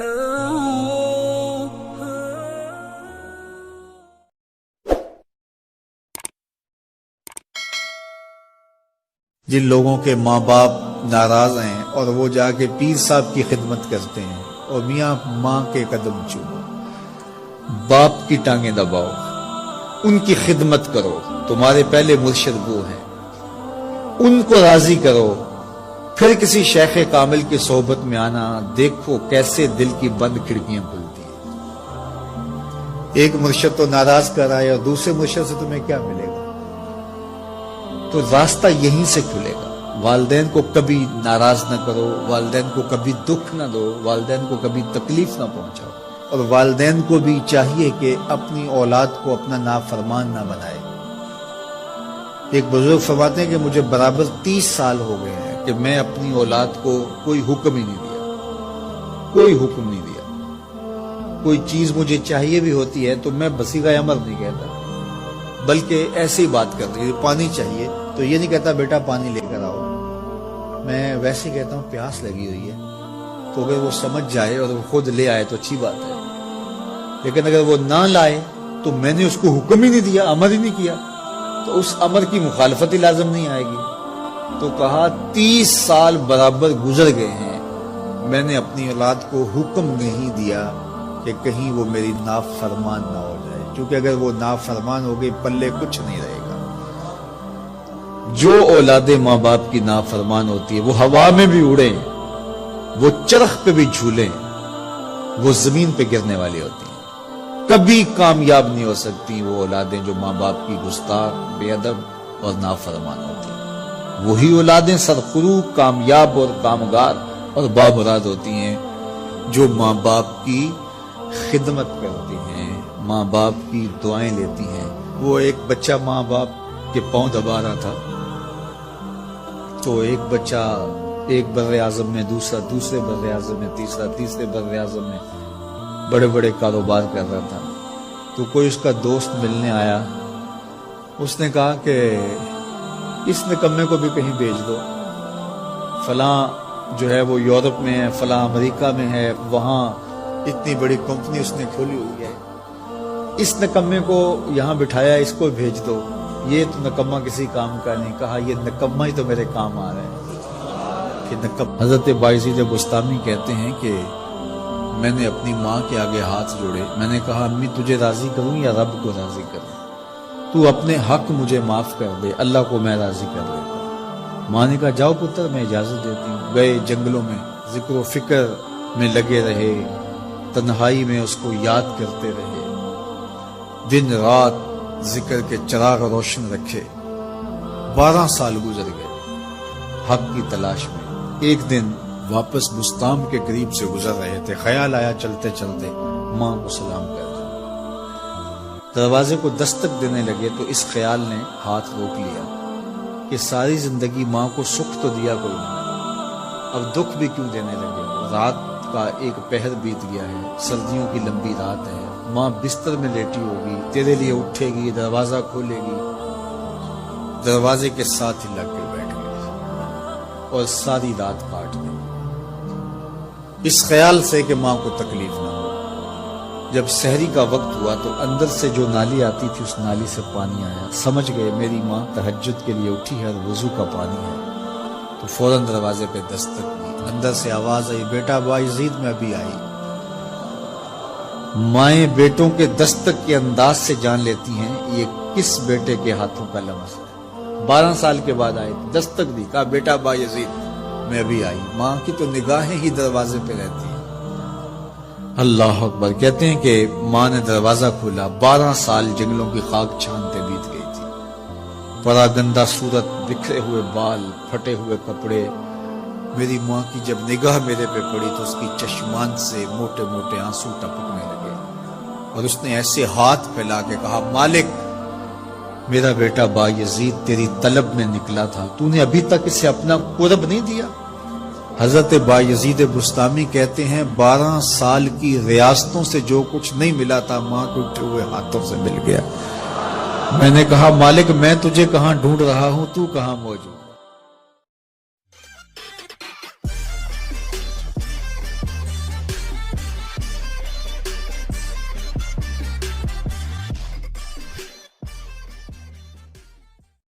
جن لوگوں کے ماں باپ ناراض ہیں اور وہ جا کے پیر صاحب کی خدمت کرتے ہیں اور میاں ماں کے قدم چومو، باپ کی ٹانگیں دباؤ، ان کی خدمت کرو، تمہارے پہلے مرشد وہ ہیں، ان کو راضی کرو، پھر کسی شیخ کامل کی صحبت میں آنا، دیکھو کیسے دل کی بند کھڑکیاں کھلتی ہیں۔ ایک مرشد تو ناراض کر آئے اور دوسرے مرشد سے تمہیں کیا ملے گا؟ تو راستہ یہیں سے کھلے گا۔ والدین کو کبھی ناراض نہ کرو، والدین کو کبھی دکھ نہ دو، والدین کو کبھی تکلیف نہ پہنچاؤ، اور والدین کو بھی چاہیے کہ اپنی اولاد کو اپنا نافرمان نہ بنائے۔ ایک بزرگ فرماتے ہیں کہ مجھے برابر 30 سال ہو گئے ہیں کہ میں اپنی اولاد کو کوئی حکم ہی نہیں دیا، کوئی حکم نہیں دیا۔ کوئی چیز مجھے چاہیے بھی ہوتی ہے تو میں بصیغہ امر نہیں کہتا، بلکہ ایسی بات کرتی ہے، پانی چاہیے تو یہ نہیں کہتا بیٹا پانی لے کر آؤ، میں ویسے ہی کہتا ہوں پیاس لگی ہوئی ہے، تو اگر وہ سمجھ جائے اور وہ خود لے آئے تو اچھی بات ہے، لیکن اگر وہ نہ لائے تو میں نے اس کو حکم ہی نہیں دیا، امر ہی نہیں کیا، تو اس امر کی مخالفت ہی لازم نہیں آئے گی۔ تو کہا 30 سال برابر گزر گئے ہیں، میں نے اپنی اولاد کو حکم نہیں دیا کہ کہیں وہ میری نافرمان نہ ہو جائے، کیونکہ اگر وہ نافرمان ہو گئی پلے کچھ نہیں رہے گا۔ جو اولاد ماں باپ کی نافرمان ہوتی ہے وہ ہوا میں بھی اڑیں، وہ چرخ پہ بھی جھولیں، وہ زمین پہ گرنے والی ہوتی ہیں، کبھی کامیاب نہیں ہو سکتی وہ اولادیں جو ماں باپ کی گستاخ، بے ادب اور نافرمان ہوتی ہیں۔ وہی اولادیں سرخرو، کامیاب اور کامگار اور بامراد ہوتی ہیں جو ماں باپ کی خدمت کرتی ہیں، ماں باپ کی دعائیں لیتی ہیں۔ وہ ایک بچہ ماں باپ کے پاؤں دبا رہا تھا، تو ایک بچہ ایک بر اعظم میں، دوسرے بر اعظم میں، تیسرے بر اعظم میں بڑے بڑے کاروبار کر رہا تھا۔ تو کوئی اس کا دوست ملنے آیا، اس نے کہا کہ اس نکمے کو بھی کہیں بھیج دو، فلاں جو ہے وہ یورپ میں ہے، فلاں امریکہ میں ہے، وہاں اتنی بڑی کمپنی اس نے کھولی ہوئی ہے، اس نکمے کو یہاں بٹھایا، اس کو بھیج دو، یہ تو نکمہ کسی کام کا نہیں۔ کہا یہ نکمہ ہی تو میرے کام آ رہا ہے کہ نکمہ۔ حضرت بایزید بستامی کہتے ہیں کہ میں نے اپنی ماں کے آگے ہاتھ جوڑے، میں نے کہا امی تجھے راضی کروں یا رب کو راضی کروں؟ تو اپنے حق مجھے معاف کر دے، اللہ کو میں راضی کر لیتا ہوں۔ ماں نے کہا جاؤ پتر میں اجازت دیتی ہوں۔ گئے جنگلوں میں، ذکر و فکر میں لگے رہے، تنہائی میں اس کو یاد کرتے رہے، دن رات ذکر کے چراغ روشن رکھے۔ 12 سال گزر گئے حق کی تلاش میں۔ ایک دن واپس بستام کے قریب سے گزر رہے تھے، خیال آیا چلتے چلتے ماں کو سلام کر دیں۔ دروازے کو دستک دینے لگے تو اس خیال نے ہاتھ روک لیا کہ ساری زندگی ماں کو سکھ تو دیا کوئی نہیں، اب دکھ بھی کیوں دینے لگے؟ رات کا ایک پہر بیت گیا ہے، سردیوں کی لمبی رات ہے، ماں بستر میں لیٹی ہوگی، تیرے لیے اٹھے گی، دروازہ کھولے گی، دروازے کے ساتھ ہی لگ کے بیٹھ گئی اور ساری رات کاٹ گئی، اس خیال سے کہ ماں کو تکلیف نہ ہو۔ جب سحری کا وقت ہوا تو اندر سے جو نالی آتی تھی اس نالی سے پانی آیا، سمجھ گئے میری ماں تہجد کے لیے اٹھی ہے اور وضو کا پانی ہے، تو فوراً دروازے پہ دستک دی۔ اندر سے آواز آئی بیٹا بایزید میں ابھی آئی۔ مائیں بیٹوں کے دستک کے انداز سے جان لیتی ہیں یہ کس بیٹے کے ہاتھوں کا لمس ہے۔ 12 سال کے بعد آئے، دستک دی، کہا بیٹا بایزید میں ابھی آئی۔ ماں کی تو نگاہیں ہی دروازے پہ رہتی ہیں۔ اللہ اکبر۔ کہتے ہیں کہ ماں نے دروازہ کھولا، 12 سال جنگلوں کی خاک چھانتے بیت گئی تھی، پراگندہ صورت، بکھرے ہوئے بال، پھٹے ہوئے کپڑے۔ میری ماں کی جب نگاہ میرے پہ پڑی تو اس کی چشمان سے موٹے موٹے آنسو ٹپکنے لگے، اور اس نے ایسے ہاتھ پھیلا کے کہا مالک میرا بیٹا بایزید تیری طلب میں نکلا تھا، تو نے ابھی تک اسے اپنا قرب نہیں دیا۔ حضرت بایزید بستامی کہتے ہیں 12 سال کی ریاستوں سے جو کچھ نہیں ملا تھا ماں کے اٹھے ہوئے ہاتھوں سے مل گیا۔ میں نے کہا مالک میں تجھے کہاں ڈھونڈ رہا ہوں، تو کہاں موجود؟